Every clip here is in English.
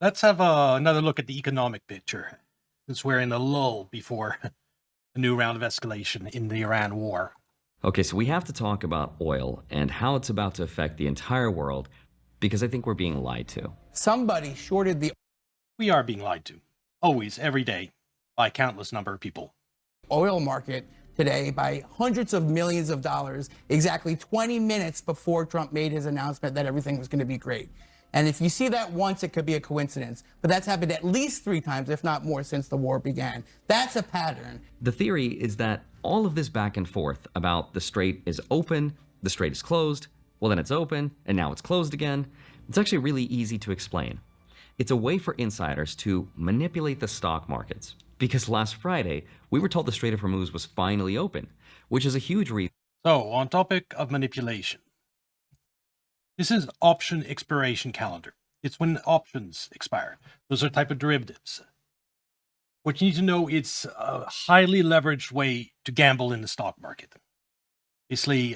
Let's have another look at the economic picture, since we're in a lull before a new round of escalation in the Iran war. Okay, so we have to talk about oil and how it's about to affect the entire world because I think we're being lied to. Somebody shorted the We are being lied to, always, every day, by a countless number of people. oil market today by hundreds of millions of dollars exactly 20 minutes before Trump made his announcement that everything was going to be great. And if you see that once, it could be a coincidence. But that's happened at least 3 times, if not more, since the war began. That's a pattern. The theory is that all of this back and forth about the strait is open, the strait is closed, well, then it's open, and now it's closed again, it's actually really easy to explain. It's a way for insiders to manipulate the stock markets. Because last Friday, we were told the Strait of Hormuz was finally open, which is a huge reason. So, on topic of manipulation. This is option expiration calendar. It's when options expire. Those are type of derivatives. What you need to know, it's a highly leveraged way to gamble in the stock market. Basically,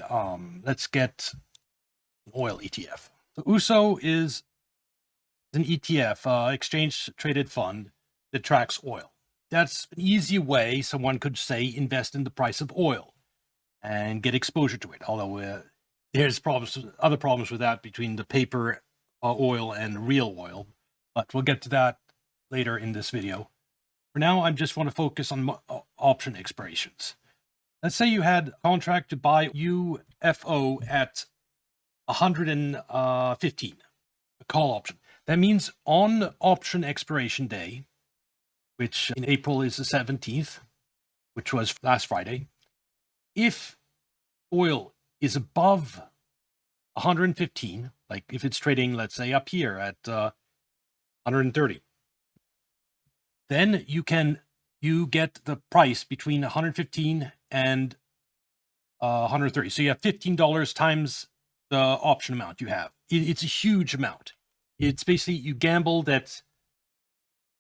let's get an oil ETF. So USO is an ETF, exchange traded fund that tracks oil. That's an easy way someone could say invest in the price of oil and get exposure to it. Although there's other problems with that between the paper oil and real oil, but we'll get to that later in this video. For now, I just want to focus on option expirations. Let's say you had a contract to buy UFO at 115, a call option. That means on option expiration day, which in April is the 17th, which was last Friday, if oil is above 115, like if it's trading, let's say, up here at 130, then you get the price between 115 and 130. So you have $15 times the option amount you have. It's a huge amount. It's basically you gamble that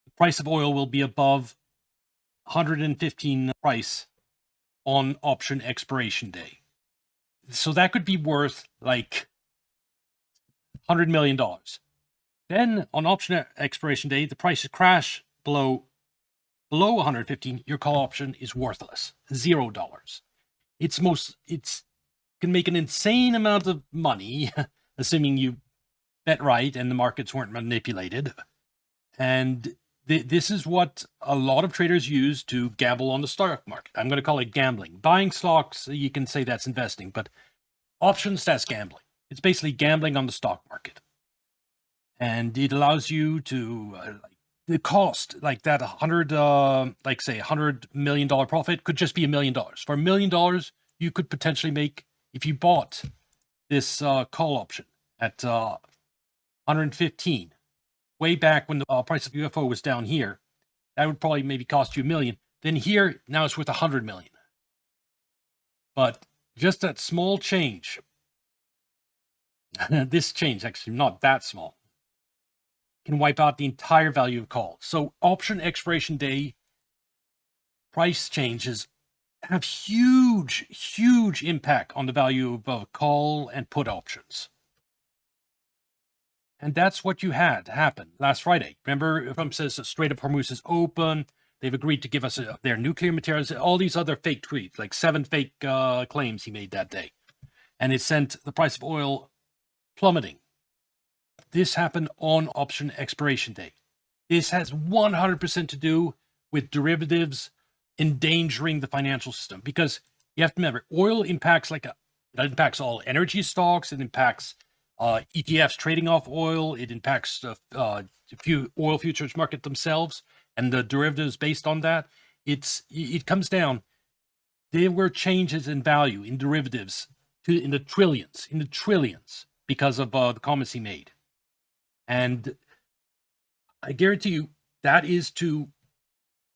the price of oil will be above 115 price on option expiration day. So that could be worth like $100 million. Then on option expiration day, the prices crash below 115. Your call option is worthless, $0. It's can make an insane amount of money, assuming you bet right and the markets weren't manipulated. And this is what a lot of traders use to gamble on the stock market. I'm going to call it gambling. Buying stocks, you can say that's investing, but options, that's gambling. It's basically gambling on the stock market. And it allows you to, the cost, like that say $100 million profit could just be $1 million. For $1 million, you could potentially make, if you bought this call option at 115, way back when the price of UFO was down here, that would probably maybe cost you $1 million. Then here, now it's worth $100 million. But just that small change, this change actually not that small, can wipe out the entire value of calls. So option expiration day price changes have huge impact on the value of call and put options. And that's what you had happen last Friday. Remember, Trump says the Strait of Hormuz is open. They've agreed to give us their nuclear materials, all these other fake tweets, like 7 fake claims he made that day. And it sent the price of oil plummeting. This happened on option expiration day. This has 100% to do with derivatives endangering the financial system, because you have to remember, oil impacts it impacts all energy stocks. It impacts ETFs trading off oil. It impacts the oil futures market themselves and the derivatives based on that. It comes down. There were changes in value in derivatives in the trillions because of the comments he made. And I guarantee you that is the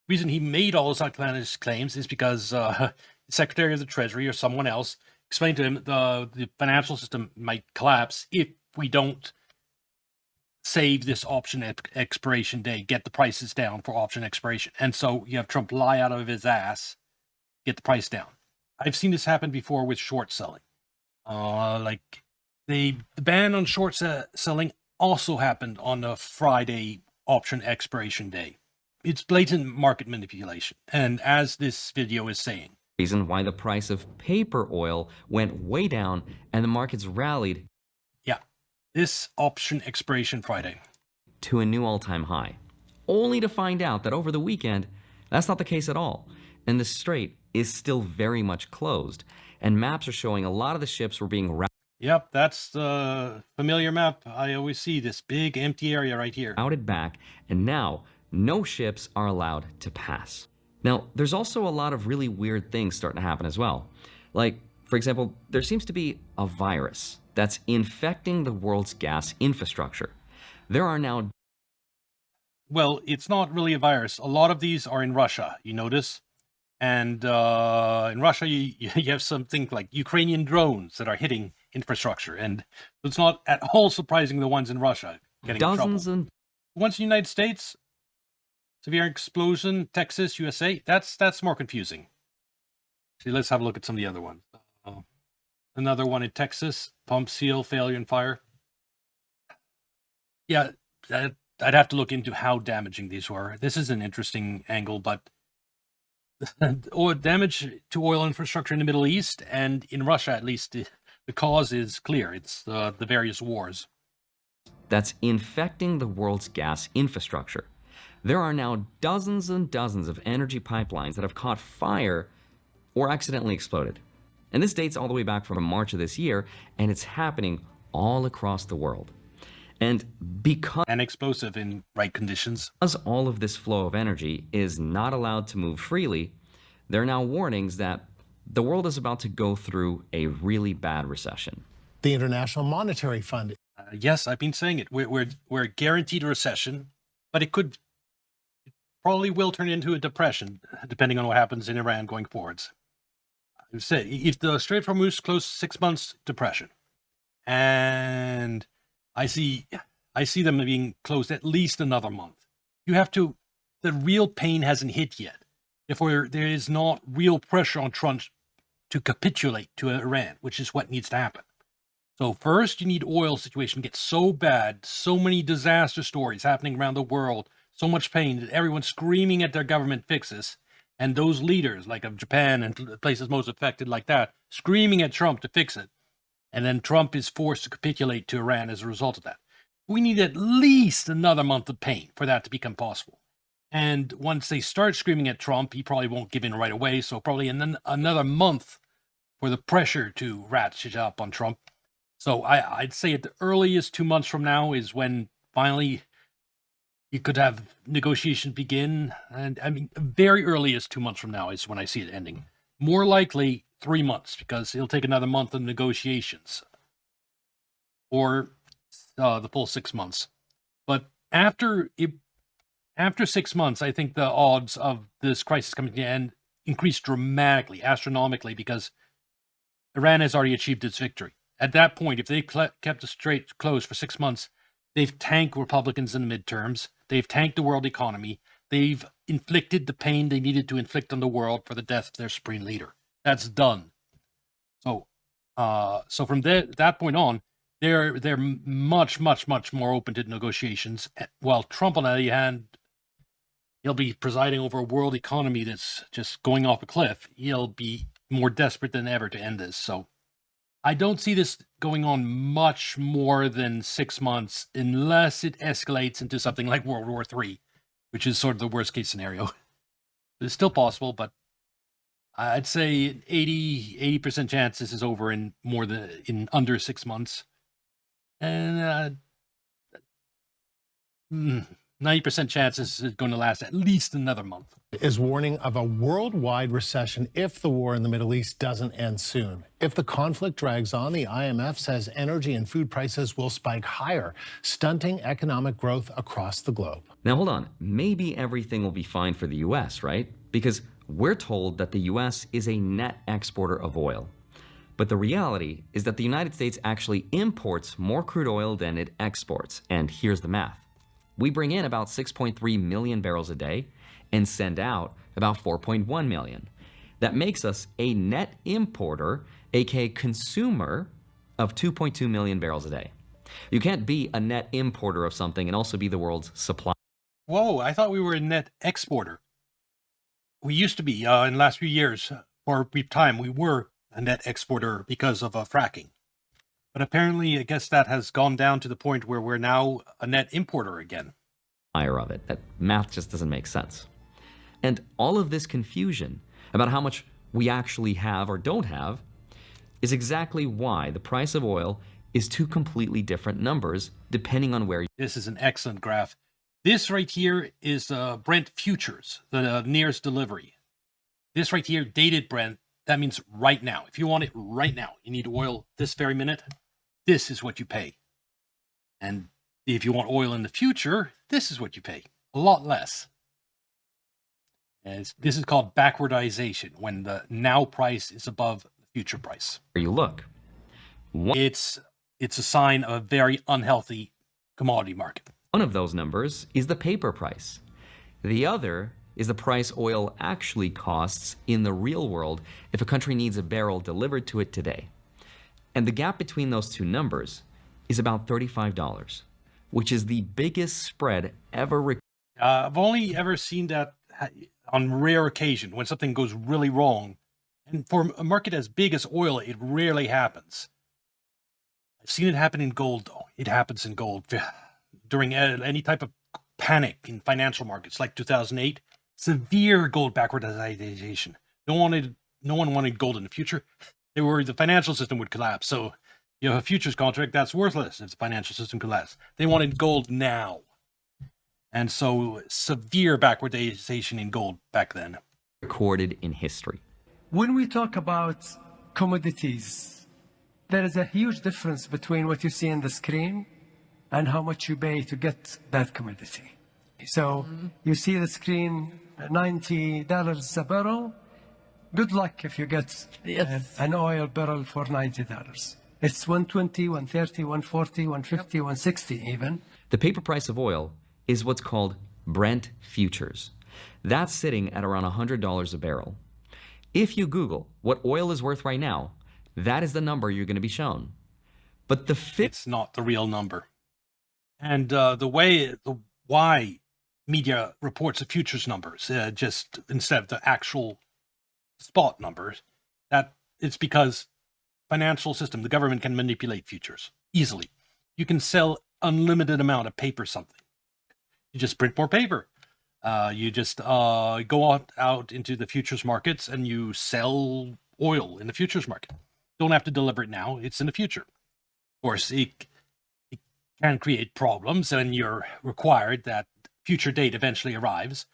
reason he made all those outlandish claims is because the Secretary of the Treasury or someone else explained to him the financial system might collapse if we don't save this option expiration day, get the prices down for option expiration. And so you have Trump lie out of his ass, get the price down. I've seen this happen before with short selling. Like the ban on short selling also happened on a Friday option expiration day. It's blatant market manipulation. And as this video is saying, Reason why the price of paper oil went way down and the markets rallied yeah, this option expiration Friday. to a new all-time high, only to find out that over the weekend, that's not the case at all. And the strait is still very much closed. And maps are showing a lot of the ships were being Yep, that's the familiar map. I always see this big empty area right here. routed back, and now no ships are allowed to pass. Now, there's also a lot of really weird things starting to happen as well. Like, for example, there seems to be a virus that's infecting the world's gas infrastructure. There are now Well, it's not really a virus. A lot of these are in Russia, you notice? And in Russia, you have something like Ukrainian drones that are hitting infrastructure. And it's not at all surprising the ones in Russia getting in trouble. dozens and Ones in the United States, severe explosion, Texas, USA, that's more confusing. See, let's have a look at some of the other ones. Another one in Texas, pump seal, failure and fire. Yeah, I'd have to look into how damaging these were. This is an interesting angle, but or damage to oil infrastructure in the Middle East and in Russia, at least, the cause is clear. It's the various wars. that's infecting the world's gas infrastructure. There are now dozens and dozens of energy pipelines that have caught fire or accidentally exploded. And this dates all the way back from March of this year, and it's happening all across the world. And because And explosive in right conditions. all of this flow of energy is not allowed to move freely, there are now warnings that the world is about to go through a really bad recession. The International Monetary Fund Yes, I've been saying it. We're guaranteed a recession, but it probably will turn into a depression, depending on what happens in Iran going forwards. I say, if the Strait of Hormuz closed 6 months, depression, and I see them being closed at least another month. The real pain hasn't hit yet. Therefore, there is not real pressure on Trump to capitulate to Iran, which is what needs to happen. So first, you need oil situation get so bad, so many disaster stories happening around the world, so much pain that everyone's screaming at their government fixes, and those leaders like of Japan and places most affected like that, screaming at Trump to fix it. And then Trump is forced to capitulate to Iran as a result of that. We need at least another month of pain for that to become possible. And once they start screaming at Trump, he probably won't give in right away. So probably another month for the pressure to ratchet up on Trump. So I'd say at the earliest 2 months from now is when finally you could have negotiations begin. And I mean, very earliest 2 months from now is when I see it ending. More likely 3 months, because it'll take another month of negotiations. Or the full 6 months. But after 6 months, I think the odds of this crisis coming to an end increase dramatically, astronomically, because Iran has already achieved its victory. At that point, if they kept the strait closed for 6 months, they've tanked Republicans in the midterms. They've tanked the world economy. They've inflicted the pain they needed to inflict on the world for the death of their supreme leader. That's done. So from that point on, they're much more open to negotiations. While Trump, on the other hand, he'll be presiding over a world economy that's just going off a cliff. He'll be more desperate than ever to end this. So I don't see this going on much more than 6 months unless it escalates into something like World War III, which is sort of the worst case scenario. It's still possible, but I'd say 80% chance this is over in under 6 months. And 90% chance this is going to last at least another month. is warning of a worldwide recession if the war in the Middle East doesn't end soon. If the conflict drags on, the IMF says energy and food prices will spike higher, stunting economic growth across the globe. Now hold on, maybe everything will be fine for the US, right? Because we're told that the US is a net exporter of oil. But the reality is that the United States actually imports more crude oil than it exports. And here's the math. We bring in about 6.3 million barrels a day and send out about 4.1 million. That makes us a net importer, aka consumer, of 2.2 million barrels a day. You can't be a net importer of something and also be the world's supply. Whoa, I thought we were a net exporter. We used to be, in the last few years, for a brief time, we were a net exporter because of fracking. But apparently, I guess that has gone down to the point where we're now a net importer again. Of it. That math just doesn't make sense. And all of this confusion about how much we actually have or don't have is exactly why the price of oil is two completely different numbers depending on where This is an excellent graph. This right here is Brent futures, the nearest delivery. This right here, dated Brent, that means right now. If you want it right now, you need oil this very minute, this is what you pay. And if you want oil in the future, this is what you pay. A lot less. And this is called backwardization, when the now price is above the future price. you look. It's a sign of a very unhealthy commodity market. One of those numbers is the paper price. The other is the price oil actually costs in the real world if a country needs a barrel delivered to it today. And the gap between those two numbers is about $35, which is the biggest spread ever recorded. I've only ever seen that on rare occasion when something goes really wrong. And for a market as big as oil, it rarely happens. I've seen it happen in gold, though. It happens in gold. During any type of panic in financial markets, like 2008, severe gold backwardization. No one wanted gold in the future. They were worried the financial system would collapse. So you have a futures contract that's worthless if the financial system collapses. They wanted gold now. And so severe backwardization in gold back then. Recorded in history. When we talk about commodities, there is a huge difference between what you see on the screen and how much you pay to get that commodity. So you see the screen, $90 a barrel. Good luck if you get an oil barrel for $90. It's $120, $130, $140, $150, $160 even. The paper price of oil is what's called Brent futures. That's sitting at around $100 a barrel. If you Google what oil is worth right now, that is the number you're going to be shown. But it's not the real number. And the why media reports the futures numbers, just instead of the actual spot numbers, that it's because financial system, the government can manipulate futures easily. You can sell unlimited amount of paper something. You just print more paper. You just go out into the futures markets and you sell oil in the futures market. Don't have to deliver it now. It's in the future. Of course, it can create problems and you're required that future date eventually arrives.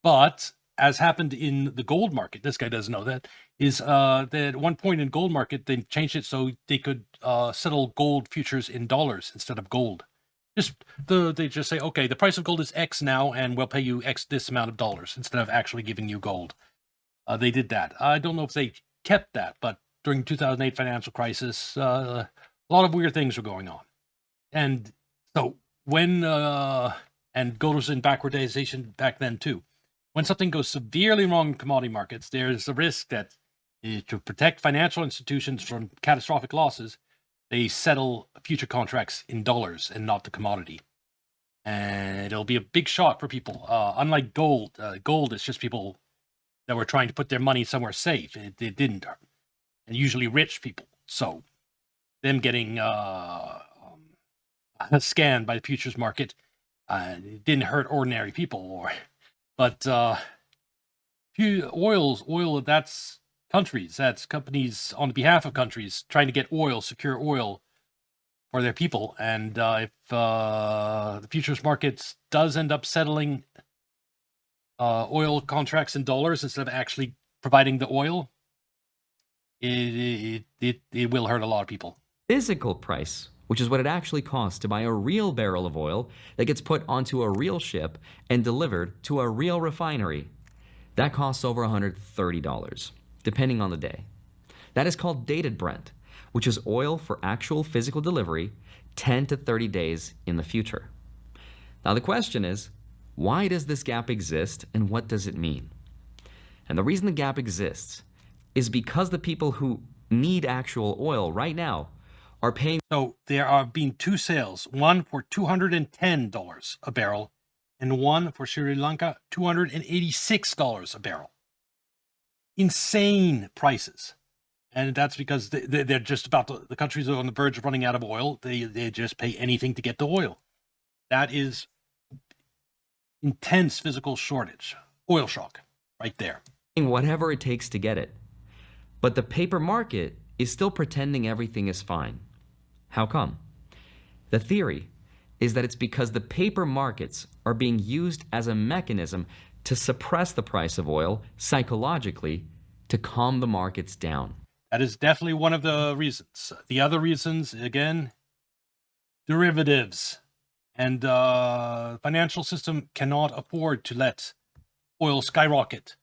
But as happened in the gold market, this guy doesn't know that, is that at one point in gold market, they changed it so they could settle gold futures in dollars instead of gold. They just say, okay, the price of gold is X now, and we'll pay you X this amount of dollars instead of actually giving you gold. They did that. I don't know if they kept that, but during the 2008 financial crisis, a lot of weird things were going on. And so when, and gold was in backwardization back then too. When something goes severely wrong in commodity markets, there's a risk that to protect financial institutions from catastrophic losses, they settle future contracts in dollars and not the commodity. And it'll be a big shock for people. Unlike gold, gold is just people that were trying to put their money somewhere safe. It didn't. And usually rich people. So them getting scanned by the futures market, it didn't hurt ordinary people. But oil, that's countries, that's companies on behalf of countries trying to get oil, secure oil for their people. And if the futures markets does end up settling oil contracts in dollars instead of actually providing the oil, it will hurt a lot of people. Physical price, which is what it actually costs to buy a real barrel of oil that gets put onto a real ship and delivered to a real refinery, that costs over $130, depending on the day. That is called dated Brent, which is oil for actual physical delivery 10 to 30 days in the future. Now the question is, why does this gap exist and what does it mean? And the reason the gap exists is because the people who need actual oil right now are paying. So there are being two sales, one for $210 a barrel and one for Sri Lanka, $286 a barrel. Insane prices. And that's because they're just about to, the countries are on the verge of running out of oil. They just pay anything to get the oil. That is intense physical shortage. Oil shock right there. Whatever it takes to get it. But the paper market is still pretending everything is fine. How come? The theory is that it's because the paper markets are being used as a mechanism to suppress the price of oil psychologically to calm the markets down. That is definitely one of the reasons. The other reasons, again, derivatives. And the financial system cannot afford to let oil skyrocket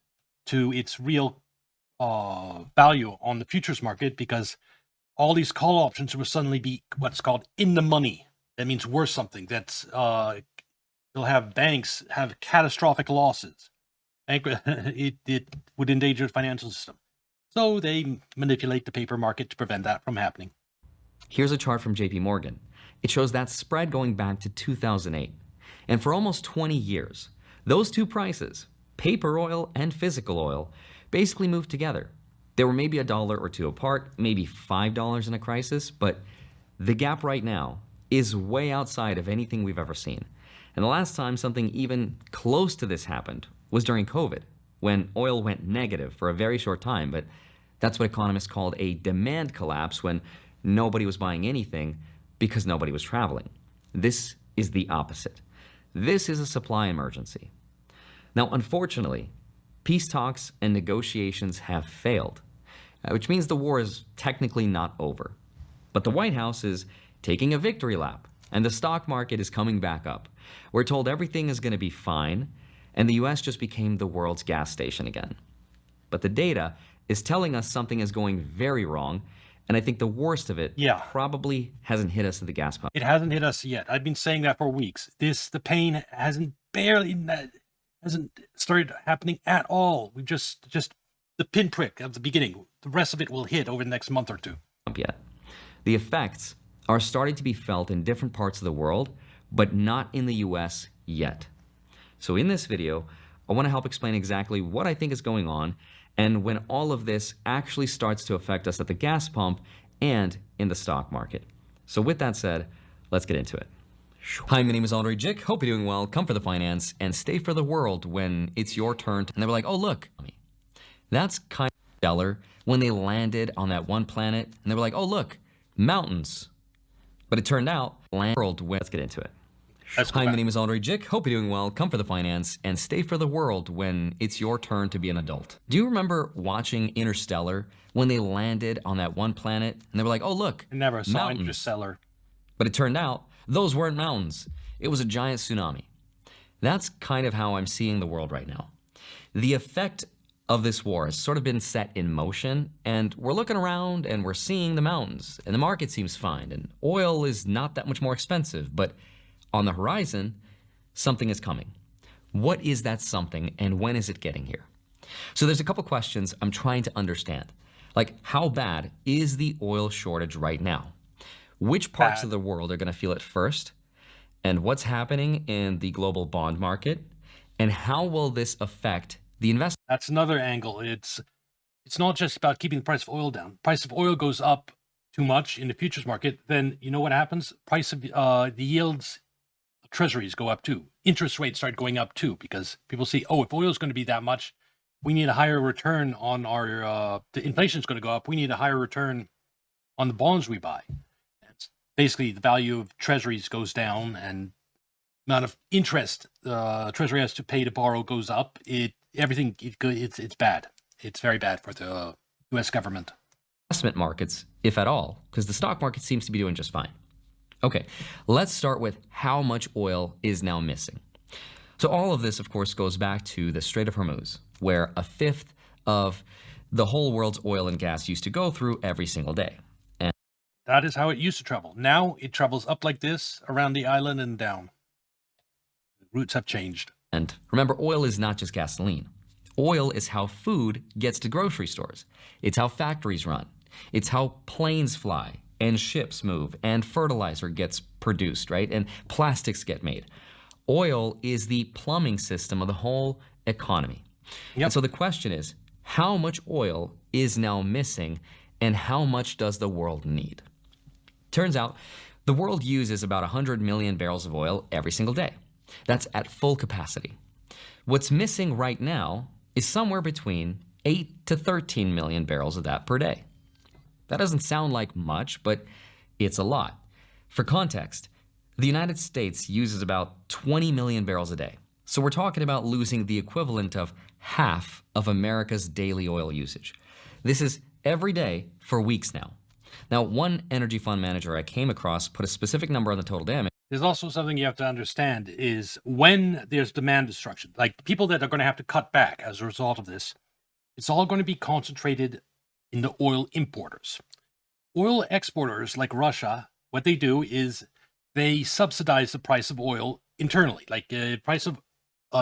to its real value on the futures market, because all these call options will suddenly be what's called in the money. That means worth something. That's they'll have banks have catastrophic losses. It would endanger the financial system. So they manipulate the paper market to prevent that from happening. Here's a chart from JP Morgan. It shows that spread going back to 2008. And for almost 20 years, those two prices, paper oil and physical oil, basically moved together. There were maybe $1 or $2 apart, maybe $5 in a crisis, but the gap right now is way outside of anything we've ever seen. And the last time something even close to this happened was during COVID, when oil went negative for a very short time, but that's what economists called a demand collapse, when nobody was buying anything because nobody was traveling. This is the opposite. This is a supply emergency. Now, unfortunately, peace talks and negotiations have failed, which means the war is technically not over. But the White House is taking a victory lap, and the stock market is coming back up. We're told everything is going to be fine, and the US just became the world's gas station again. But the data is telling us something is going very wrong, and I think the worst of it probably hasn't hit us at the gas pump. It hasn't hit us yet. I've been saying that for weeks. The pain hasn't started happening at all. We just the pinprick of the beginning. The rest of it will hit over the next month or two. Yet. The effects are starting to be felt in different parts of the world, but not in the US yet. So in this video, I want to help explain exactly what I think is going on and when all of this actually starts to affect us at the gas pump and in the stock market. So with that said, let's get into it. Hi, my name is Andre Jick. Hope you're doing well. Come for the finance and stay for the world when it's your turn. And they were like, oh, look, that's kind of stellar when they landed on that one planet. And they were like, oh, look, mountains. But it turned out, world. Let's get into it. Hi, my name is Andre Jick. Hope you're doing well. Come for the finance and stay for the world when it's your turn to be an adult. Do you remember watching Interstellar when they landed on that one planet and they were like, oh, look, I never saw mountains. Interstellar. But it turned out those weren't mountains. It was a giant tsunami. That's kind of how I'm seeing the world right now. The effect of this war has sort of been set in motion, and we're looking around and we're seeing the mountains, and the market seems fine, and oil is not that much more expensive, but on the horizon, something is coming. What is that something, and when is it getting here? So there's a couple questions I'm trying to understand. Like, how bad is the oil shortage right now? Which parts of the world are going to feel it first? And what's happening in the global bond market? And how will this affect the investment? That's another angle. It's not just about keeping the price of oil down. Price of oil goes up too much in the futures market, then you know what happens? Price of the yields, treasuries go up too. Interest rates start going up too, because people see, oh, if oil is going to be that much, we need a higher return on our, the inflation is going to go up. We need a higher return on the bonds we buy. It's basically, the value of treasuries goes down, and amount of interest treasury has to pay to borrow goes up. It's bad. It's very bad for the U.S. government. Investment markets, if at all, because the stock market seems to be doing just fine. Okay, let's start with how much oil is now missing. So all of this, of course, goes back to the Strait of Hormuz, where a fifth of the whole world's oil and gas used to go through every single day. And that is how it used to travel. Now it travels up like this, around the island and down. The routes have changed. And remember, oil is not just gasoline. Oil is how food gets to grocery stores. It's how factories run. It's how planes fly and ships move and fertilizer gets produced, right? And plastics get made. Oil is the plumbing system of the whole economy. Yep. And so the question is, how much oil is now missing and how much does the world need? Turns out the world uses about 100 million barrels of oil every single day. That's at full capacity. What's missing right now is somewhere between 8 to 13 million barrels of that per day. That doesn't sound like much, but it's a lot. For context, the United States uses about 20 million barrels a day. So we're talking about losing the equivalent of half of America's daily oil usage. This is every day for weeks now. Now, one energy fund manager I came across put a specific number on the total damage. There's also something you have to understand is when there's demand destruction, like people that are going to have to cut back as a result of this, it's all going to be concentrated in the oil importers. Oil exporters like Russia, what they do is they subsidize the price of oil internally. Like the price of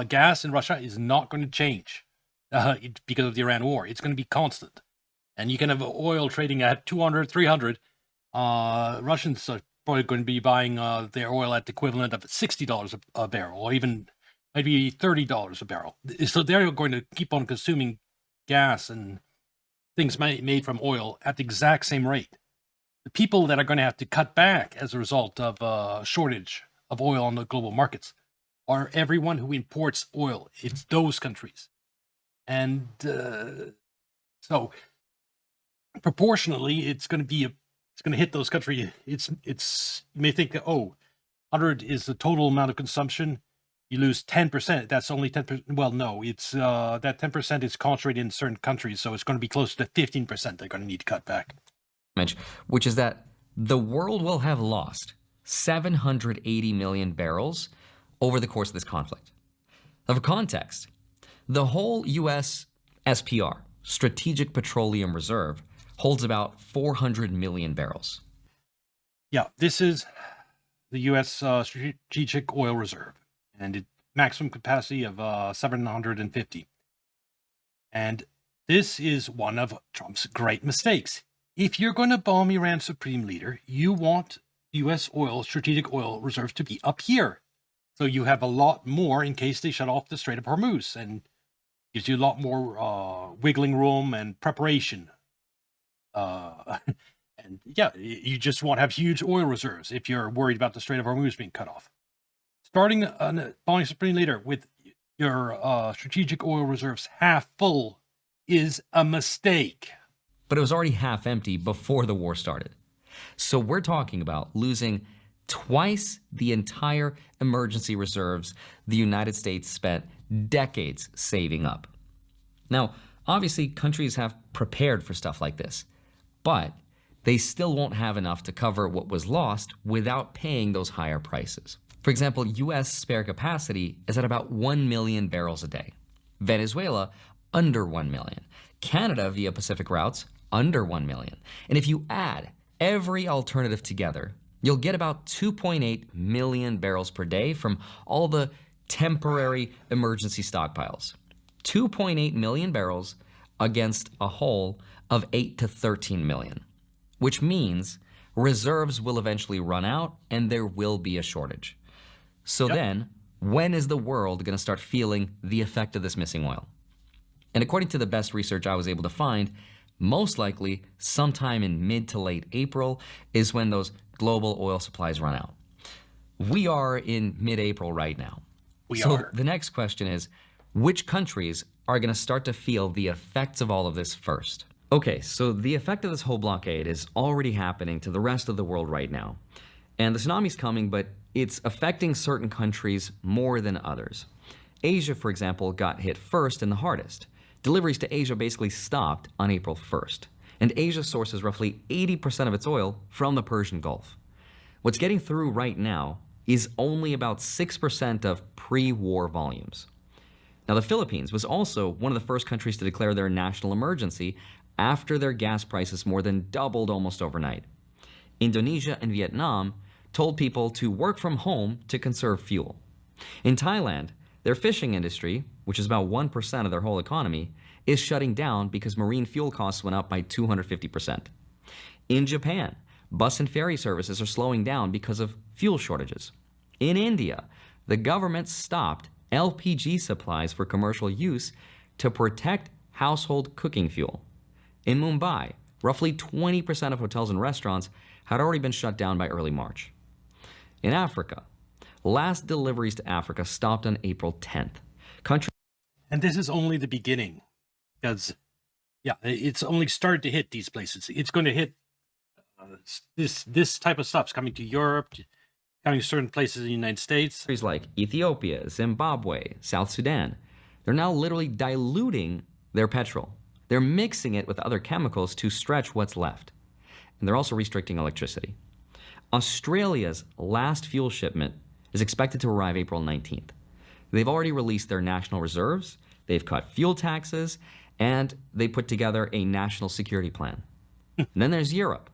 gas in Russia is not going to change because of the Iran war. It's going to be constant. And you can have oil trading at 200, 300. Russians are probably going to be buying their oil at the equivalent of $60 a barrel, or even maybe $30 a barrel. So they're going to keep on consuming gas and things made from oil at the exact same rate. The people that are going to have to cut back as a result of a shortage of oil on the global markets are everyone who imports oil. It's those countries. And so proportionally, it's going to hit those countries. It's you may think, 100 is the total amount of consumption. You lose 10%. That's only 10%. Well, no, it's that 10% is concentrated in certain countries, so it's going to be closer to 15% they're going to need to cut back. Which is that the world will have lost 780 million barrels over the course of this conflict. Now, for context, the whole U.S. SPR, Strategic Petroleum Reserve, holds about 400 million barrels. Yeah, this is the U.S. Strategic Oil Reserve, and it maximum capacity of 750. And this is one of Trump's great mistakes. If you're going to bomb Iran's supreme leader, you want U.S. Strategic Oil Reserve to be up here. So you have a lot more in case they shut off the Strait of Hormuz, and gives you a lot more wiggling room and preparation. And yeah, you just won't have huge oil reserves if you're worried about the Strait of Hormuz being cut off. Starting a bombing supreme leader with your strategic oil reserves half full is a mistake. But it was already half empty before the war started. So we're talking about losing twice the entire emergency reserves the United States spent decades saving up. Now, obviously, countries have prepared for stuff like this, but they still won't have enough to cover what was lost without paying those higher prices. For example, U.S. spare capacity is at about 1 million barrels a day. Venezuela, under 1 million. Canada, via Pacific routes, under 1 million. And if you add every alternative together, you'll get about 2.8 million barrels per day from all the temporary emergency stockpiles. 2.8 million barrels against a whole of 8 to 13 million, which means reserves will eventually run out and there will be a shortage. So then, when is the world going to start feeling the effect of this missing oil? And according to the best research I was able to find, most likely sometime in mid to late April is when those global oil supplies run out. We are in mid-April right now. So the next question is, which countries are going to start to feel the effects of all of this first? Okay, so the effect of this whole blockade is already happening to the rest of the world right now. And the tsunami's coming, but it's affecting certain countries more than others. Asia, for example, got hit first and the hardest. Deliveries to Asia basically stopped on April 1st. And Asia sources roughly 80% of its oil from the Persian Gulf. What's getting through right now is only about 6% of pre-war volumes. Now, the Philippines was also one of the first countries to declare their national emergency after their gas prices more than doubled almost overnight. Indonesia and Vietnam told people to work from home to conserve fuel. In Thailand, their fishing industry, which is about 1% of their whole economy, is shutting down because marine fuel costs went up by 250%. In Japan, bus and ferry services are slowing down because of fuel shortages. In India, the government stopped LPG supplies for commercial use to protect household cooking fuel. In Mumbai, roughly 20% of hotels and restaurants had already been shut down by early March. In Africa, last deliveries to Africa stopped on April 10th. And this is only the beginning, because, yeah, it's only started to hit these places. It's going to hit this type of stuff's coming to Europe, coming to certain places in the United States. Countries like Ethiopia, Zimbabwe, South Sudan, they're now literally diluting their petrol. They're mixing it with other chemicals to stretch what's left. And they're also restricting electricity. Australia's last fuel shipment is expected to arrive April 19th. They've already released their national reserves, they've cut fuel taxes, and they put together a national security plan. And then there's Europe.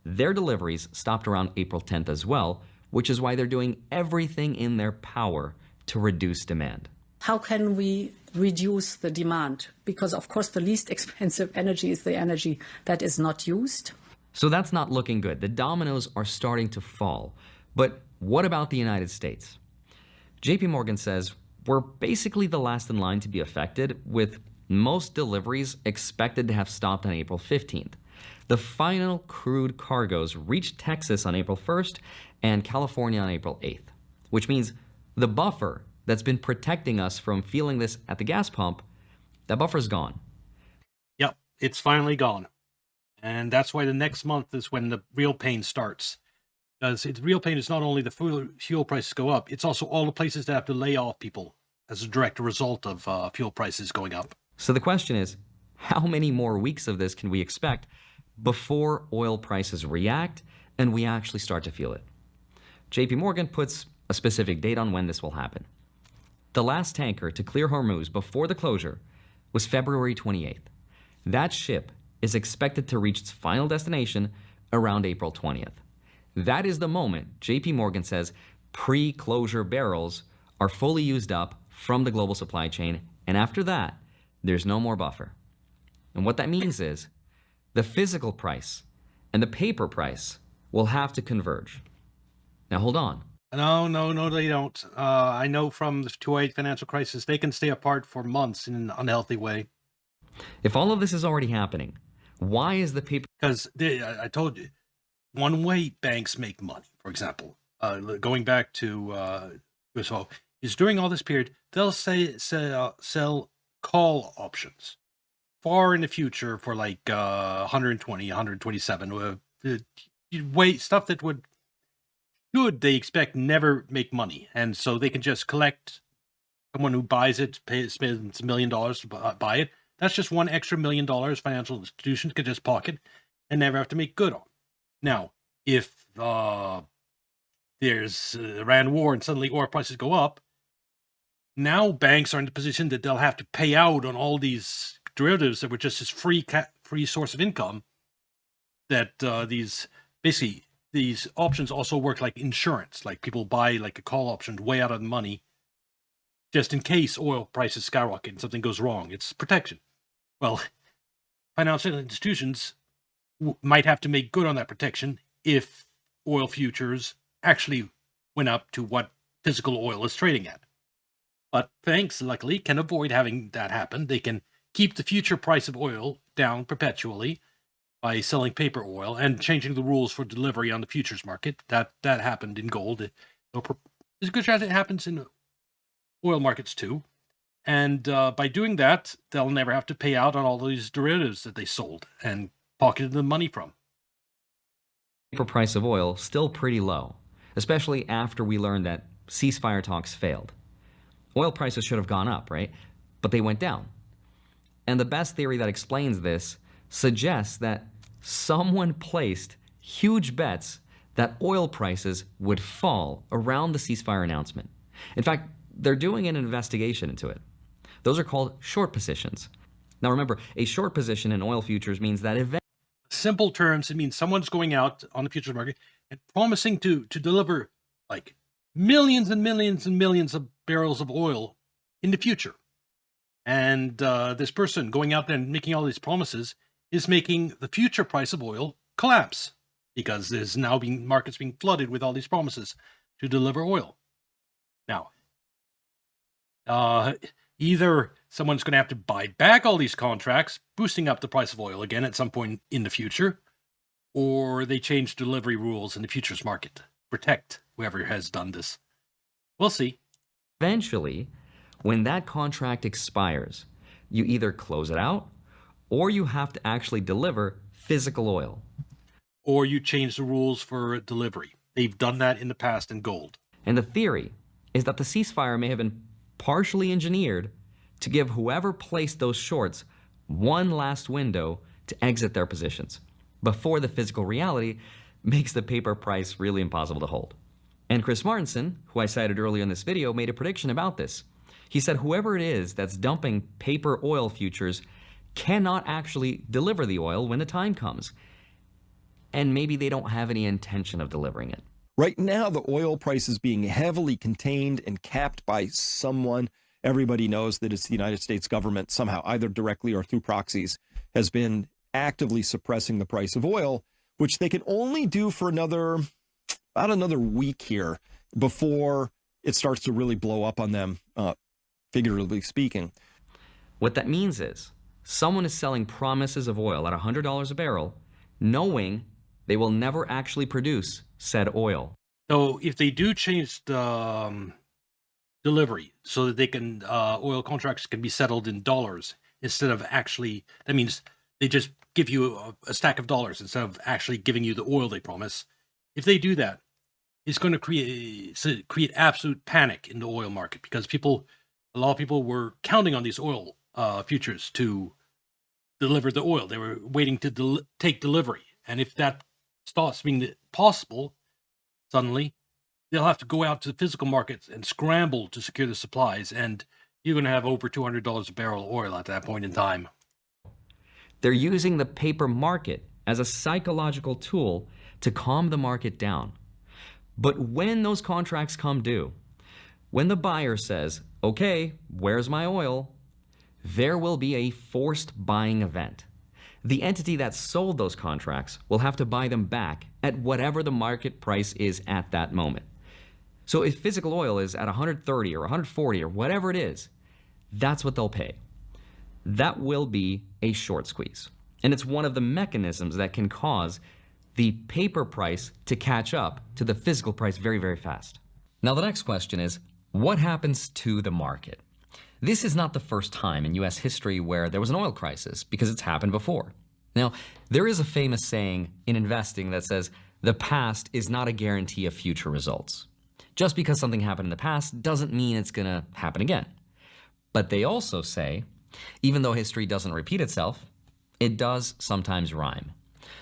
Their deliveries stopped around April 10th as well, which is why they're doing everything in their power to reduce demand. How can we reduce the demand? Because, of course, the least expensive energy is the energy that is not used. So that's not looking good. The dominoes are starting to fall. But what about the United States? JP Morgan says we're basically the last in line to be affected, with most deliveries expected to have stopped on April 15th. The final crude cargoes reached Texas on April 1st and California on April 8th, which means the buffer that's been protecting us from feeling this at the gas pump, that buffer's gone. Yep, it's finally gone. And that's why the next month is when the real pain starts. Because real pain is not only the fuel prices go up, it's also all the places that have to lay off people as a direct result of fuel prices going up. So the question is, how many more weeks of this can we expect before oil prices react and we actually start to feel it? JP Morgan puts a specific date on when this will happen. The last tanker to clear Hormuz before the closure was February 28th. That ship is expected to reach its final destination around April 20th. That is the moment JP Morgan says pre-closure barrels are fully used up from the global supply chain, and after that, there's no more buffer. And what that means is the physical price and the paper price will have to converge. Now hold on. No, they don't. I know from the 2008 financial crisis, they can stay apart for months in an unhealthy way. If all of this is already happening, why is the paper... Because I told you, one way banks make money, for example, going back to Roosevelt, is during all this period, they'll sell call options far in the future for like 120, 127, stuff that should they expect never make money. And so they can just collect someone who buys it, spends $1 million to buy it. That's just $1 extra $1 million financial institutions could just pocket and never have to make good on. Now, if there's Iran war and suddenly oil prices go up, now banks are in the position that they'll have to pay out on all these derivatives that were just this free source of income. That these options also work like insurance, like people buy like a call option way out of the money, just in case oil prices skyrocket and something goes wrong. It's protection. Well, financial institutions might have to make good on that protection if oil futures actually went up to what physical oil is trading at. But banks, luckily, can avoid having that happen. They can keep the future price of oil down perpetually by selling paper oil and changing the rules for delivery on the futures market. That happened in gold. There's a good chance it happens in oil markets too. And by doing that, they'll never have to pay out on all these derivatives that they sold and pocketed the money from. Paper price of oil still pretty low, especially after we learned that ceasefire talks failed. Oil prices should have gone up, right? But they went down. And the best theory that explains this suggests that someone placed huge bets that oil prices would fall around the ceasefire announcement. In fact, they're doing an investigation into it. Those are called short positions. Now remember, a short position in oil futures means that simple terms, it means someone's going out on the futures market and promising to deliver like millions and millions and millions of barrels of oil in the future. And this person going out there and making all these promises is making the future price of oil collapse, because there's now markets being flooded with all these promises to deliver oil. Now, either someone's going to have to buy back all these contracts, boosting up the price of oil again at some point in the future, or they change delivery rules in the futures market. Protect whoever has done this. We'll see. Eventually, when that contract expires, you either close it out or you have to actually deliver physical oil. Or you change the rules for delivery. They've done that in the past in gold. And the theory is that the ceasefire may have been partially engineered to give whoever placed those shorts one last window to exit their positions before the physical reality makes the paper price really impossible to hold. And Chris Martenson, who I cited earlier in this video, made a prediction about this. He said whoever it is that's dumping paper oil futures cannot actually deliver the oil when the time comes. And maybe they don't have any intention of delivering it. Right now, the oil price is being heavily contained and capped by someone. Everybody knows that it's the United States government somehow, either directly or through proxies, has been actively suppressing the price of oil, which they can only do for about another week here before it starts to really blow up on them, figuratively speaking. What that means is someone is selling promises of oil at $100 a barrel, knowing they will never actually produce said oil. So if they do change the delivery so that they can oil contracts can be settled in dollars instead of actually, that means they just give you a stack of dollars instead of actually giving you the oil they promise. If they do that, it's going to create absolute panic in the oil market because a lot of people were counting on these oil futures to deliver the oil. They were waiting to take delivery. And if that stops being possible, suddenly they'll have to go out to the physical markets and scramble to secure the supplies. And you're going to have over $200 a barrel of oil at that point in time. They're using the paper market as a psychological tool to calm the market down. But when those contracts come due, when the buyer says, okay, where's my oil? There will be a forced buying event. The entity that sold those contracts will have to buy them back at whatever the market price is at that moment. So if physical oil is at 130 or 140 or whatever it is, that's what they'll pay. That will be a short squeeze. And it's one of the mechanisms that can cause the paper price to catch up to the physical price very, very fast. Now, the next question is, what happens to the market? This is not the first time in US history where there was an oil crisis, because it's happened before. Now, there is a famous saying in investing that says, the past is not a guarantee of future results. Just because something happened in the past doesn't mean it's going to happen again. But they also say, even though history doesn't repeat itself, it does sometimes rhyme.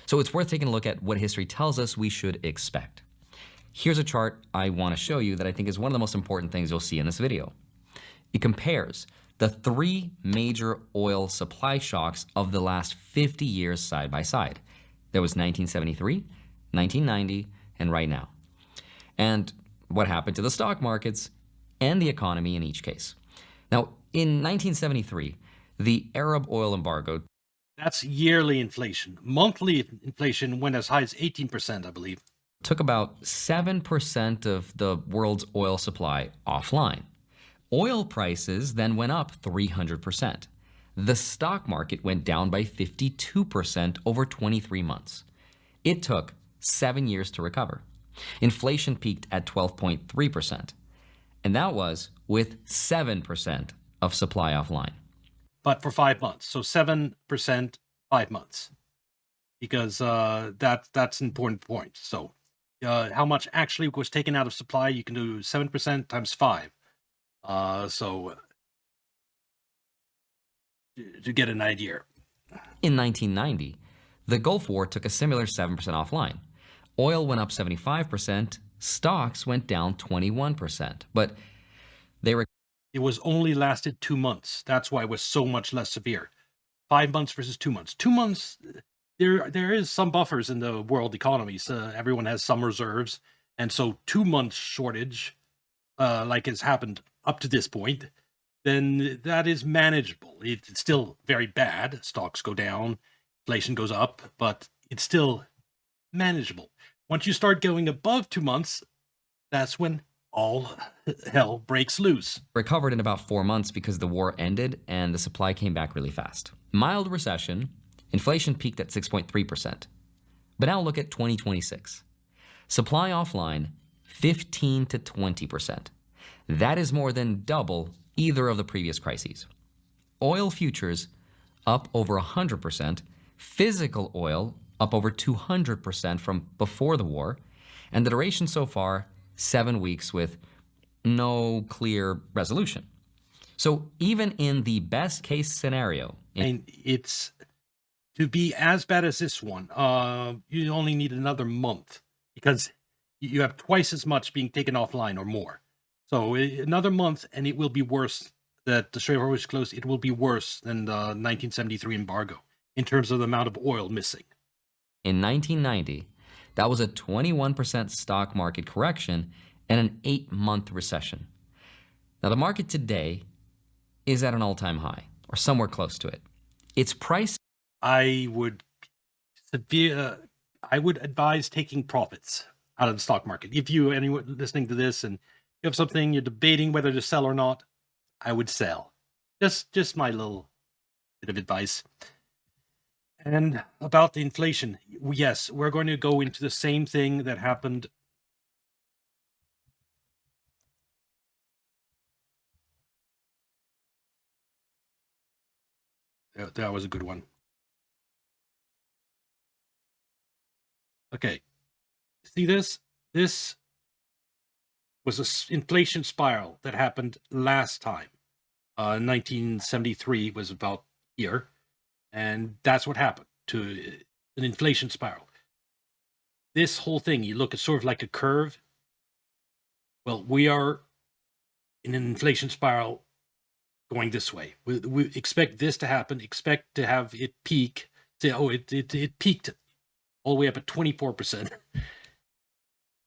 So it's worth taking a look at what history tells us we should expect. Here's a chart I want to show you that I think is one of the most important things you'll see in this video. It compares the three major oil supply shocks of the last 50 years side by side. There was 1973, 1990, and right now. And what happened to the stock markets and the economy in each case. Now, in 1973, the Arab oil embargo. That's yearly inflation. Monthly inflation went as high as 18%, I believe. Took about 7% of the world's oil supply offline. Oil prices then went up 300%. The stock market went down by 52% over 23 months. It took 7 years to recover. Inflation peaked at 12.3%, and that was with 7% of supply offline. But for 5 months. So 7%, 5 months. Because that's an important point. So how much actually was taken out of supply, you can do 7% times 5. So to get an idea. In 1990, the Gulf War took a similar 7% offline. Oil went up 75%, stocks went down 21%, but it was only lasted 2 months. That's why it was so much less severe. 5 months versus 2 months. 2 months, there is some buffers in the world economy. So everyone has some reserves. And so 2 months shortage, like has happened up to this point, then that is manageable. It's still very bad. Stocks go down, inflation goes up, but it's still manageable. Once you start going above 2 months, that's when all hell breaks loose. Recovered in about 4 months because the war ended and the supply came back really fast. Mild recession, inflation peaked at 6.3%. But now look at 2026. Supply offline, 15 to 20%. That is more than double either of the previous crises. Oil futures up over 100%, physical oil up over 200% from before the war, and the duration so far, 7 weeks with no clear resolution. So even in the best case scenario, And it's to be as bad as this one, you only need another month because you have twice as much being taken offline or more. So another month, and it will be worse. That the Strait of Hormuz is closed, it will be worse than the 1973 embargo in terms of the amount of oil missing. in 1990, that was a 21% stock market correction and an 8-month recession. Now, the market today is at an all-time high, or somewhere close to it. Its price I would advise taking profits out of the stock market. If you anyone listening to this and you have something you're debating whether to sell or not, I would sell. Just my little bit of advice. And about the inflation, yes, we're going to go into the same thing that happened. That was a good one. Okay. See this? This was an inflation spiral that happened last time. 1973 was about here. And that's what happened to an inflation spiral. This whole thing, you look at sort of like a curve. Well, we are in an inflation spiral going this way. We expect this to happen, expect to have it peak. Say, oh, it peaked all the way up at 24%.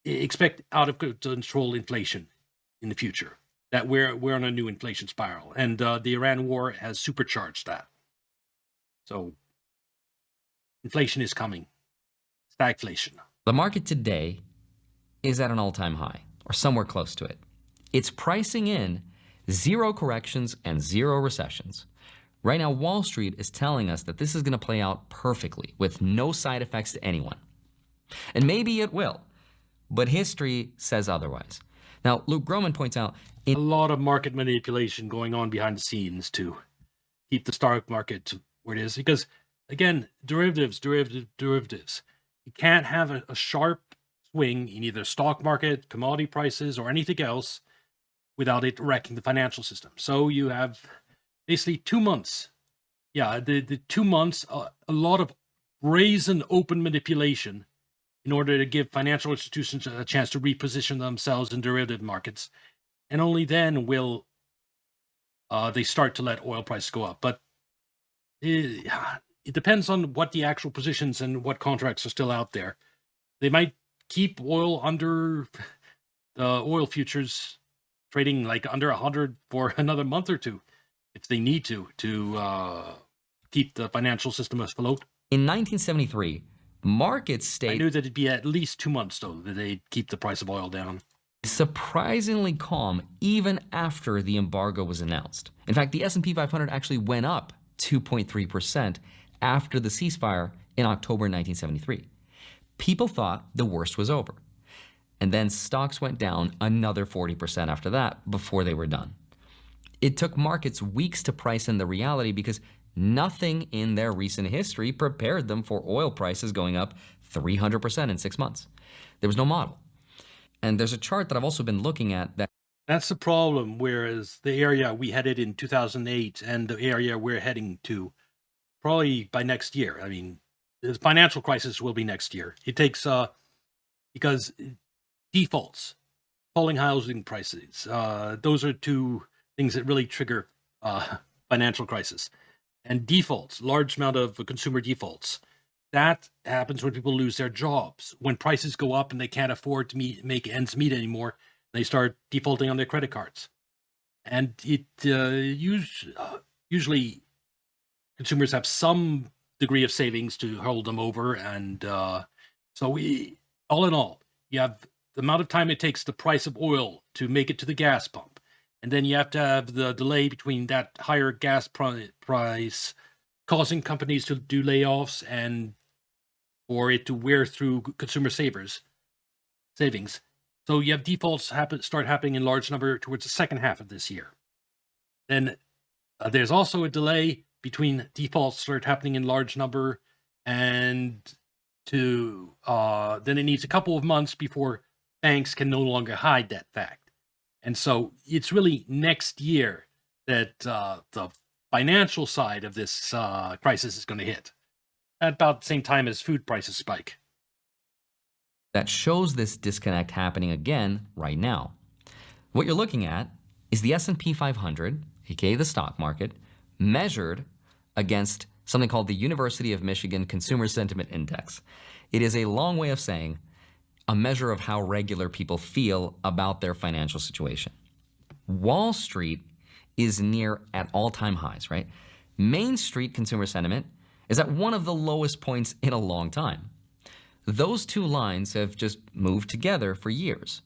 Expect out of control inflation in the future. That we're on a new inflation spiral. And the Iran war has supercharged that. So inflation is coming. Stagflation. The market today is at an all-time high, or somewhere close to it. It's pricing in 0 corrections and 0 recessions. Right now, Wall Street is telling us that this is going to play out perfectly, with no side effects to anyone. And maybe it will, but history says otherwise. Now, Luke Gromen points out, A lot of market manipulation going on behind the scenes to keep the stock market where it is. Because, again, derivatives. You can't have a sharp swing in either stock market, commodity prices, or anything else without it wrecking the financial system. So you have basically 2 months. Yeah, the 2 months, a lot of brazen open manipulation in order to give financial institutions a chance to reposition themselves in derivative markets. And only then will they start to let oil prices go up. But it depends on what the actual positions and what contracts are still out there. They might keep oil under the oil futures trading like under 100 for another month or two if they need to keep the financial system afloat. in 1973, markets I stayed knew that it'd be at least 2 months, though, that they'd keep the price of oil down. surprisingly calm even after the embargo was announced. In fact, the S&P 500 actually went up 2.3% after the ceasefire in October 1973. People thought the worst was over. And then stocks went down another 40% after that before they were done. It took markets weeks to price in the reality because nothing in their recent history prepared them for oil prices going up 300% in 6 months. There was no model. And there's a chart that I've also been looking at that That's the problem, whereas the area we headed in 2008 and the area we're heading to probably by next year. I mean, the financial crisis will be next year. It takes, because defaults, falling housing prices, those are two things that really trigger financial crisis. And defaults, large amount of consumer defaults. That happens when people lose their jobs. When prices go up and they can't afford to make ends meet anymore, they start defaulting on their credit cards. And it usually consumers have some degree of savings to hold them over. And so all in all, you have the amount of time it takes the price of oil to make it to the gas pump. And then you have to have the delay between that higher gas price causing companies to do layoffs and for it to wear through consumer savings. So you have defaults start happening in large number towards the second half of this year. Then there's also a delay between defaults start happening in large number and then it needs a couple of months before banks can no longer hide that fact. And so it's really next year that the financial side of this crisis is going to hit at about the same time as food prices spike. That shows this disconnect happening again right now. What you're looking at is the S&P 500, aka the stock market, measured against something called the University of Michigan Consumer Sentiment Index. It is a long way of saying a measure of how regular people feel about their financial situation. Wall Street is near at all-time highs, right? Main Street consumer sentiment is at one of the lowest points in a long time. Those two lines have just moved together for years.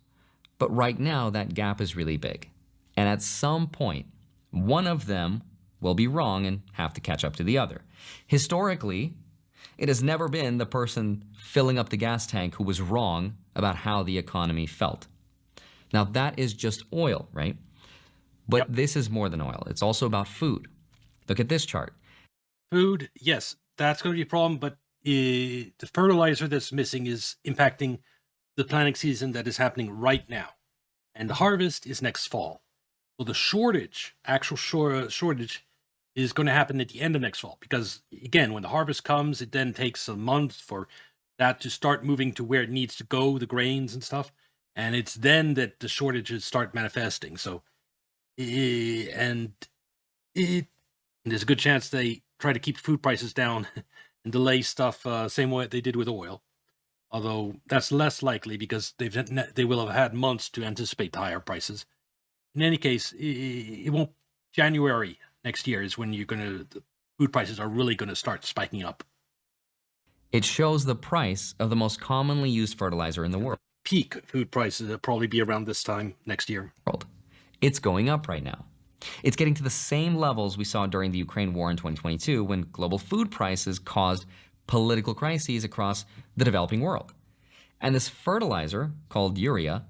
But right now, that gap is really big. And at some point, one of them will be wrong and have to catch up to the other. Historically, it has never been the person filling up the gas tank who was wrong about how the economy felt. Now, that is just oil, right? But This is more than oil. It's also about food. Look at this chart. Food, yes, that's going to be a problem, but the fertilizer that's missing is impacting the planting season that is happening right now. And the harvest is next fall. Well, the actual shortage is going to happen at the end of next fall because, again, when the harvest comes, it then takes a month for that to start moving to where it needs to go, the grains and stuff. And it's then that the shortages start manifesting. So, and there's a good chance they try to keep food prices down and delay stuff same way they did with oil. Although that's less likely because they will have had months to anticipate the higher prices. In any case, it won't. January next year is when the food prices are really going to start spiking up. It shows the price of the most commonly used fertilizer in the world. Peak food prices will probably be around this time next year. It's going up right now. It's getting to the same levels we saw during the Ukraine war in 2022 when global food prices caused political crises across the developing world. And this fertilizer, called urea,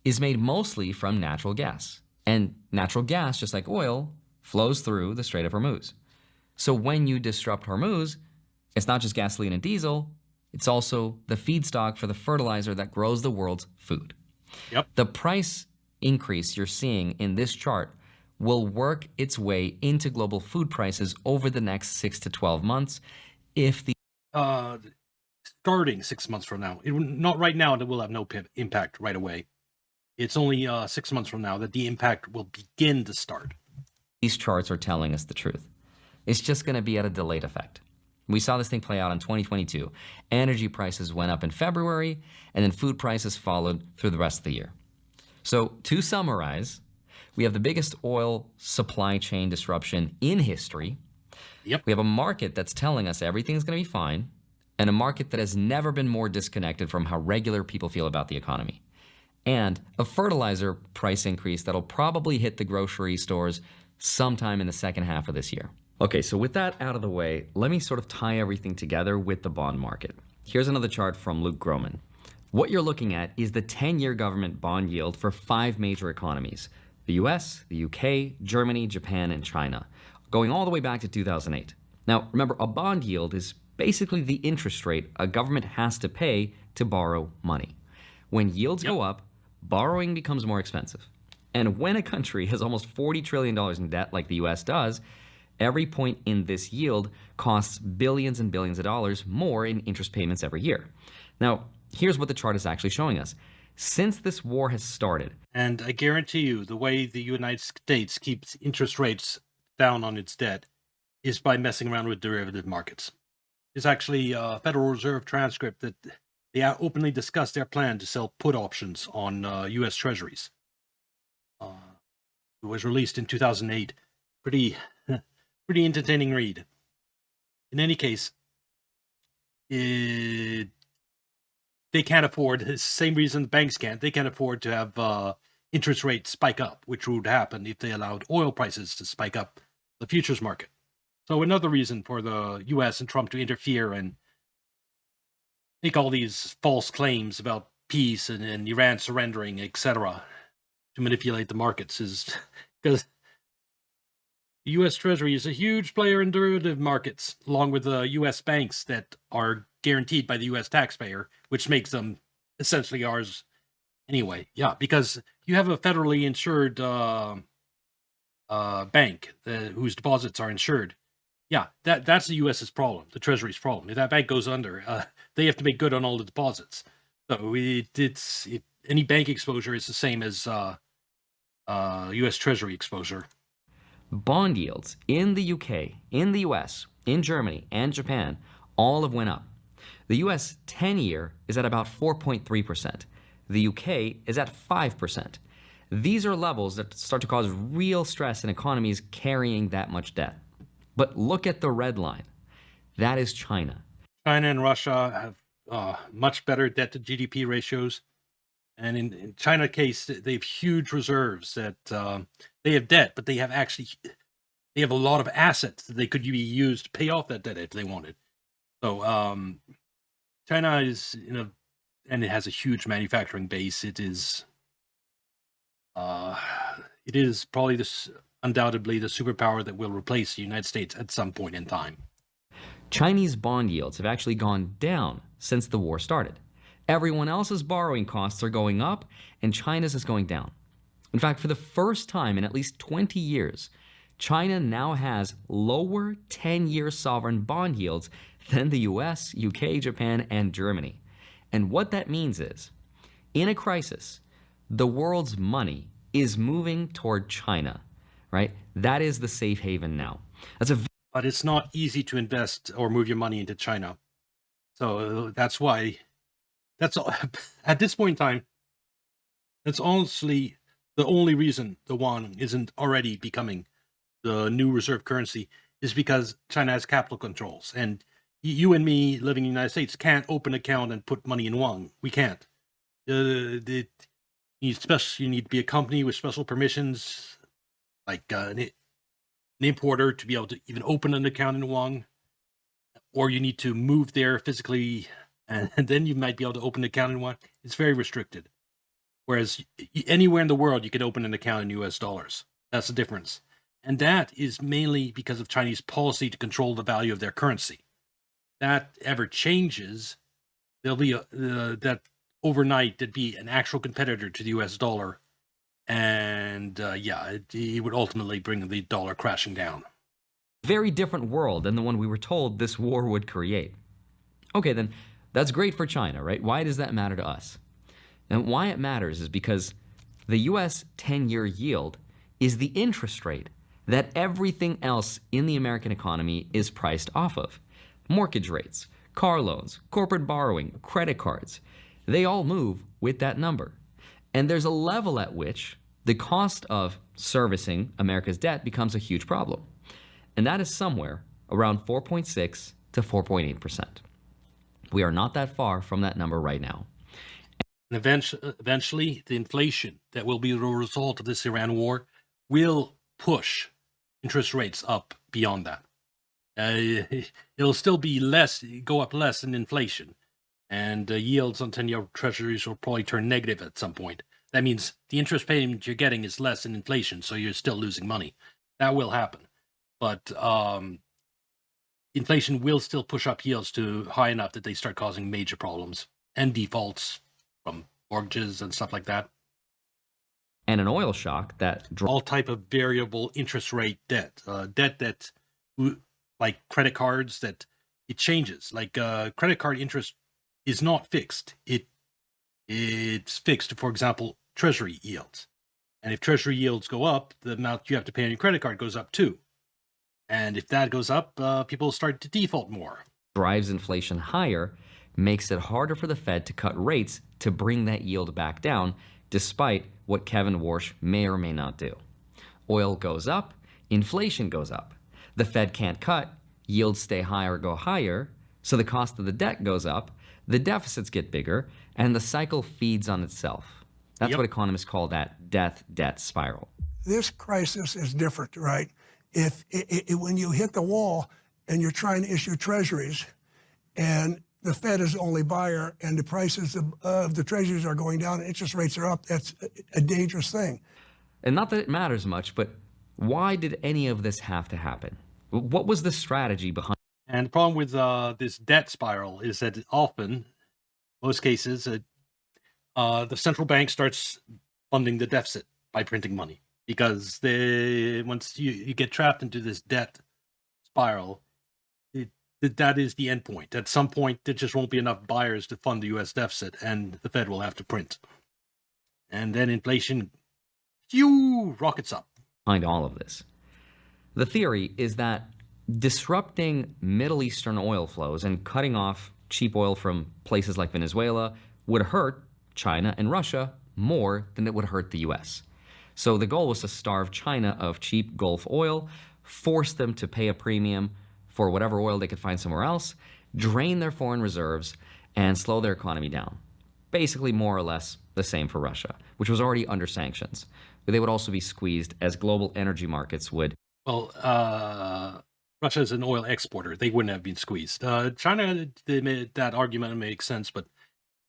is made mostly from natural gas. And natural gas, just like oil, flows through the Strait of Hormuz. So when you disrupt Hormuz, it's not just gasoline and diesel, it's also the feedstock for the fertilizer that grows the world's food. Yep. The price increase you're seeing in this chart will work its way into global food prices over the next 6 to 12 months if the starting 6 months from now. Not right now, it will have no impact right away. It's only 6 months from now that the impact will begin to start. These charts are telling us the truth. It's just going to be at a delayed effect. We saw this thing play out in 2022. Energy prices went up in February, and then food prices followed through the rest of the year. So to summarize, we have the biggest oil supply chain disruption in history. Yep. We have a market that's telling us everything's going to be fine, and a market that has never been more disconnected from how regular people feel about the economy. And a fertilizer price increase that'll probably hit the grocery stores sometime in the second half of this year. Okay, so with that out of the way, let me sort of tie everything together with the bond market. Here's another chart from Luke Groman. What you're looking at is the 10-year government bond yield for 5 major economies: the US, the UK, Germany, Japan, and China, going all the way back to 2008. Now, remember, a bond yield is basically the interest rate a government has to pay to borrow money. When yields go up, borrowing becomes more expensive. And when a country has almost $40 trillion in debt like the US does, every point in this yield costs billions and billions of dollars more in interest payments every year. Now, here's what the chart is actually showing us. Since this war has started, and I guarantee you the way the United States keeps interest rates down on its debt is by messing around with derivative markets. There's actually a Federal Reserve transcript that they openly discussed their plan to sell put options on U.S. Treasuries. It was released in 2008. Pretty entertaining read. In any case, they can't afford, the same reason banks can't, they can't afford to have interest rates spike up, which would happen if they allowed oil prices to spike up the futures market. So another reason for the US and Trump to interfere and make all these false claims about peace and Iran surrendering, etc., to manipulate the markets is because the U.S. Treasury is a huge player in derivative markets, along with the U.S. banks that are guaranteed by the U.S. taxpayer, which makes them essentially ours anyway. Yeah, because you have a federally insured bank whose deposits are insured. Yeah, that's the U.S.'s problem, the Treasury's problem. If that bank goes under, they have to make good on all the deposits. So any bank exposure is the same as U.S. Treasury exposure. Bond yields in the UK, in the US, in Germany, and Japan all have went up. The US 10-year is at about 4.3%. The UK is at 5%. These are levels that start to cause real stress in economies carrying that much debt. But look at the red line. That is China. China and Russia have much better debt to GDP ratios. And in China case, they have huge reserves that they have debt, but they have a lot of assets that they could be used to pay off that debt if they wanted. So China is and it has a huge manufacturing base. It is probably undoubtedly the superpower that will replace the United States at some point in time. Chinese bond yields have actually gone down since the war started. Everyone else's borrowing costs are going up, and China's is going down. In fact, for the first time in at least 20 years, China now has lower 10-year sovereign bond yields than the US, UK, Japan, and Germany. And what that means is, in a crisis, the world's money is moving toward China, right? That is the safe haven now. But it's not easy to invest or move your money into China. So that's why, at this point in time, that's honestly the only reason the yuan isn't already becoming the new reserve currency is because China has capital controls. And you and me living in the United States can't open an account and put money in yuan. We can't. You need to be a company with special permissions, like an importer, to be able to even open an account in yuan, or you need to move there physically, and then you might be able to open an account in yuan. It's very restricted. Whereas anywhere in the world, you can open an account in US dollars. That's the difference. And that is mainly because of Chinese policy to control the value of their currency. That ever changes, there'll be that overnight there'd be an actual competitor to the US dollar. And it would ultimately bring the dollar crashing down. Very different world than the one we were told this war would create. Okay, then that's great for China, right? Why does that matter to us? And why it matters is because the US 10-year yield is the interest rate that everything else in the American economy is priced off of. Mortgage rates, car loans, corporate borrowing, credit cards, they all move with that number. And there's a level at which the cost of servicing America's debt becomes a huge problem. And that is somewhere around 4.6 to 4.8%. We are not that far from that number right now. And eventually, the inflation that will be the result of this Iran war will push interest rates up beyond that. It'll still be go up less than inflation. And yields on 10-year treasuries will probably turn negative at some point. That means the interest payment you're getting is less than inflation, so you're still losing money. That will happen. But inflation will still push up yields to high enough that they start causing major problems and defaults from mortgages and stuff like that. And an oil shock that... all type of variable interest rate debt. Debt that, like credit cards, that it changes. Like credit card interest is not fixed. It's fixed to, for example, treasury yields. And if treasury yields go up, the amount you have to pay on your credit card goes up too. And if that goes up, people start to default more. Drives inflation higher, makes it harder for the Fed to cut rates to bring that yield back down, despite what Kevin Warsh may or may not do. Oil goes up, inflation goes up. The Fed can't cut, yields stay higher or go higher, So the cost of the debt goes up, the deficits get bigger, and the cycle feeds on itself. That's what economists call that debt spiral. This crisis is different, right? If when you hit the wall and you're trying to issue treasuries and the Fed is the only buyer and the prices of the treasuries are going down and interest rates are up, that's a dangerous thing. And not that it matters much, but why did any of this have to happen? What was the strategy behind? And the problem with this debt spiral is that often, most cases, the central bank starts funding the deficit by printing money, because once you get trapped into this debt spiral, that is the end point. At some point, there just won't be enough buyers to fund the U.S. deficit, and the Fed will have to print. And then inflation, rockets up. Behind all of this? The theory is that disrupting Middle Eastern oil flows and cutting off cheap oil from places like Venezuela would hurt China and Russia more than it would hurt the US. So the goal was to starve China of cheap Gulf oil, force them to pay a premium for whatever oil they could find somewhere else, drain their foreign reserves, and slow their economy down. Basically, more or less the same for Russia, which was already under sanctions. But they would also be squeezed as global energy markets would. Well, Russia is an oil exporter. They wouldn't have been squeezed. China, that argument makes sense, but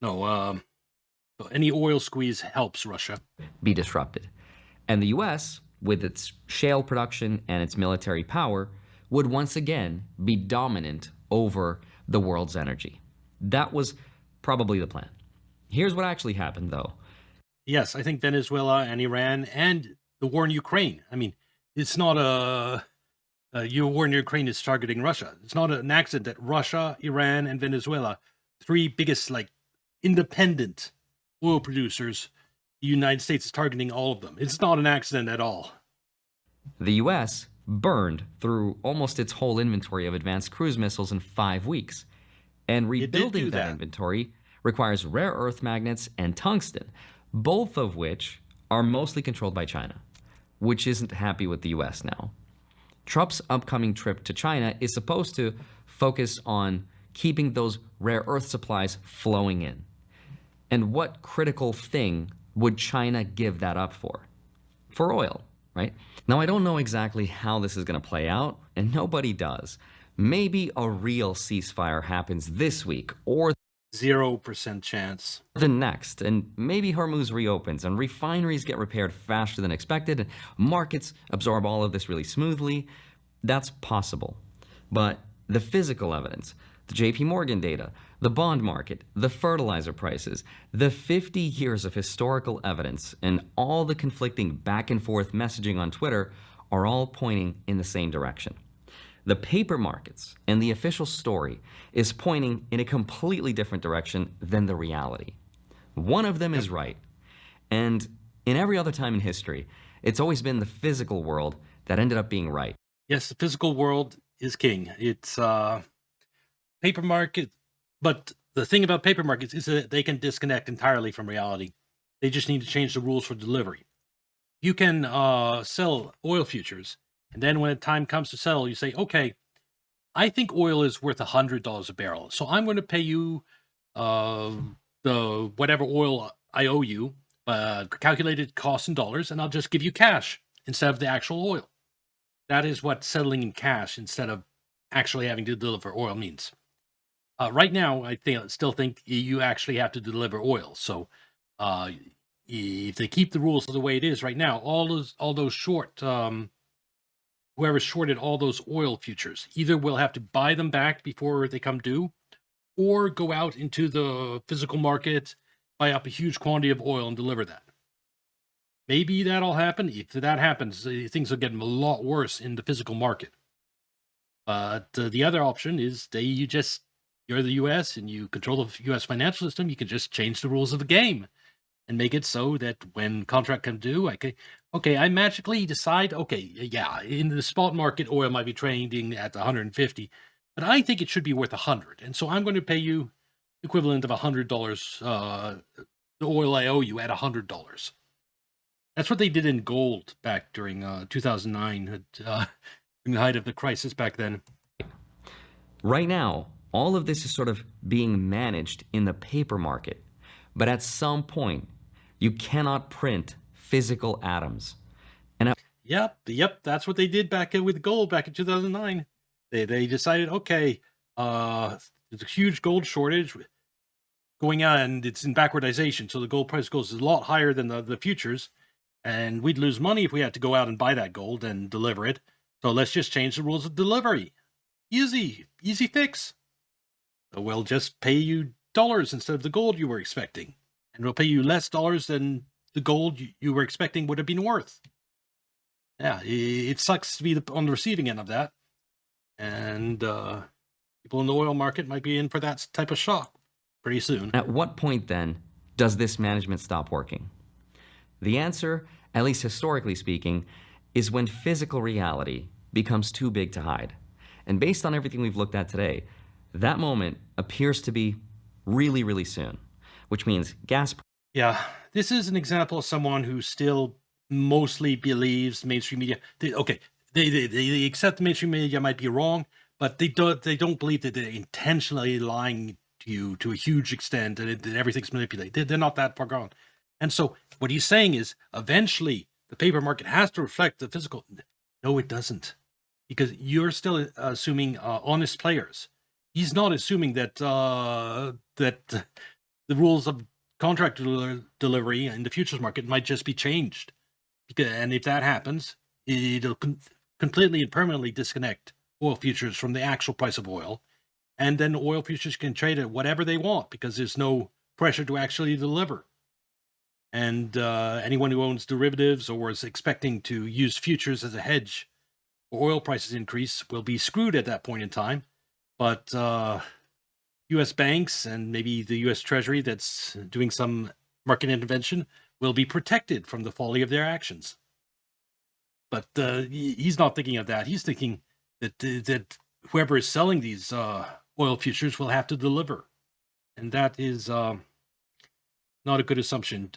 no, any oil squeeze helps Russia. Be disrupted. And the US, with its shale production and its military power, would once again be dominant over the world's energy. That was probably the plan. Here's what actually happened, though. Yes, I think Venezuela and Iran and the war in Ukraine. I mean, it's not your war in Ukraine is targeting Russia. It's not an accident that Russia, Iran, and Venezuela, three biggest independent oil producers, the United States is targeting all of them. It's not an accident at all. The US burned through almost its whole inventory of advanced cruise missiles in 5 weeks. And rebuilding that inventory requires rare earth magnets and tungsten, both of which are mostly controlled by China, which isn't happy with the US now. Trump's upcoming trip to China is supposed to focus on keeping those rare earth supplies flowing in. And what critical thing would China give that up for? For oil, right? Now, I don't know exactly how this is going to play out, and nobody does. Maybe a real ceasefire happens this week or 0% chance. the next, and maybe Hormuz reopens and refineries get repaired faster than expected and markets absorb all of this really smoothly. That's possible. But the physical evidence, the JP Morgan data, the bond market, the fertilizer prices, the 50 years of historical evidence, and all the conflicting back and forth messaging on Twitter are all pointing in the same direction. The paper markets and the official story is pointing in a completely different direction than the reality. One of them is right. And in every other time in history, it's always been the physical world that ended up being right. Yes, the physical world is king. It's paper market. But the thing about paper markets is that they can disconnect entirely from reality. They just need to change the rules for delivery. You can sell oil futures, and then when the time comes to sell, you say, okay, I think oil is worth $100 a barrel. So I'm going to pay you the whatever oil I owe you, calculated costs in dollars, and I'll just give you cash instead of the actual oil. That is what settling in cash instead of actually having to deliver oil means. Right now, I still think you actually have to deliver oil. So if they keep the rules the way it is right now, all those short, whoever shorted all those oil futures either will have to buy them back before they come due, or go out into the physical market, buy up a huge quantity of oil and deliver that. Maybe that'll happen. If that happens, things will get a lot worse in the physical market. But the other option is you're the U.S. and you control the U.S. financial system. You can just change the rules of the game and make it so that when contract comes due, I magically decide, in the spot market, oil might be trading at 150, but I think it should be worth 100. And so I'm going to pay you equivalent of $100, the oil I owe you at $100. That's what they did in gold back during 2009, during the height of the crisis back then. Right now, All of this is sort of being managed in the paper market. But at some point, you cannot print physical atoms. And Yep, that's what they did back with gold back in 2009. They decided, okay, there's a huge gold shortage going on, and it's in backwardization, so the gold price goes a lot higher than the futures, and we'd lose money if we had to go out and buy that gold and deliver it. So let's just change the rules of delivery. Easy fix. So we'll just pay you dollars instead of the gold you were expecting, and we'll pay you less dollars than the gold you were expecting would have been worth. Yeah, it sucks to be on the receiving end of that, and people in the oil market might be in for that type of shock pretty soon. at what point then does this management stop working? The answer, at least historically speaking, is when physical reality becomes too big to hide. And based on everything we've looked at today, that moment appears to be really, really soon, which means gas. Yeah, this is an example of someone who still mostly believes mainstream media. They accept the mainstream media might be wrong, but they don't believe that they're intentionally lying to you to a huge extent, and that everything's manipulated. They're not that far gone. And so what he's saying is, eventually the paper market has to reflect the physical. No, it doesn't, because you're still assuming honest players. He's not assuming that that the rules of contract delivery in the futures market might just be changed. And if that happens, it'll completely and permanently disconnect oil futures from the actual price of oil. And then oil futures can trade at whatever they want because there's no pressure to actually deliver. And anyone who owns derivatives or is expecting to use futures as a hedge for oil prices increase will be screwed at that point in time. But U.S. banks and maybe the U.S. Treasury that's doing some market intervention will be protected from the folly of their actions. But he's not thinking of that. He's thinking that whoever is selling these oil futures will have to deliver. And that is not a good assumption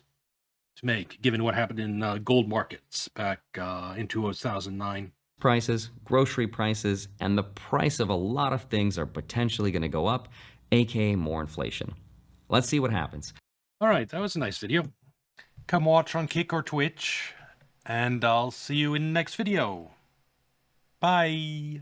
to make, given what happened in gold markets back in 2009. Prices, grocery prices, and the price of a lot of things are potentially going to go up, aka more inflation. Let's see what happens. All right, that was a nice video. Come watch on Kick or Twitch, and I'll see you in the next video. Bye.